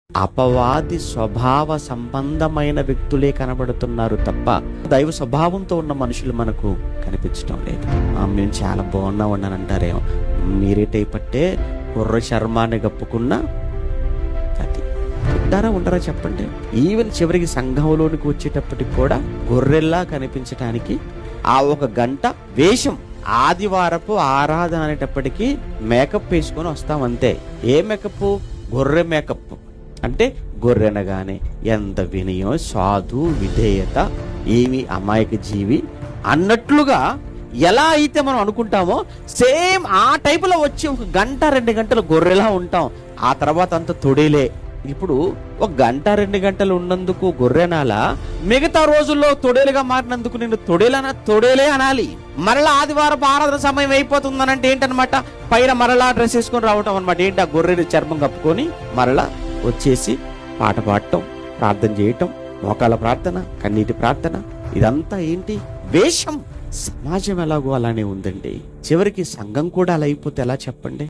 అపవాది స్వభావ సంబంధమైన వ్యక్తులే కనబడుతున్నారు తప్ప దైవ స్వభావంతో ఉన్న మనుషులు మనకు కనిపించడం లేదు. మేము చాలా బాగున్నా ఉన్నానంటారేమో. మీరేటై పట్టే కుర్ర శర్మాన్ని కప్పుకున్న అది ఉంటారా ఉండరా చెప్పండి. ఈవెన్ చివరికి సంఘంలోనికి వచ్చేటప్పటికి కూడా గొర్రెల్లా కనిపించడానికి ఆ ఒక గంట వేషం, ఆదివారపు ఆరాధన అనేటప్పటికీ మేకప్ వేసుకొని వస్తాం అంతే. ఏ మేకప్? గొర్రె మేకప్. అంటే గొర్రెనగానే ఎంత వినయం, సాధు, విధేయత, ఏమి అమాయక జీవి అన్నట్లుగా ఎలా అయితే మనం అనుకుంటామో సేమ్ ఆ టైపులో వచ్చి ఒక గంట 2 గంటలు గొర్రెలా ఉంటాం. ఆ తర్వాత అంత తొడేలే. ఇప్పుడు ఒక గంట 2 గంటలు ఉన్నందుకు గొర్రెనాలా, మిగతా రోజుల్లో తొడేలుగా మారినందుకు నేను తొడేలే అనాలి. మరలా ఆదివారం ఆరాధన సమయం అయిపోతుందనంటే ఏంటనమాట, పైన మరలా డ్రెస్ వేసుకొని రావటం అనమాట. ఏంటి ఆ గొర్రెని చర్మం కప్పుకొని మరలా వచ్చేసి పాట పాడటం, ప్రార్థన చేయటం, మోకాళ్ళ ప్రార్థన, కన్నీటి ప్రార్థన, ఇదంతా ఏంటి? వేషం. సమాజం ఎలాగో అలానే ఉందండి. చివరికి సంఘం కూడా అలా అయిపోతే ఎలా చెప్పండి?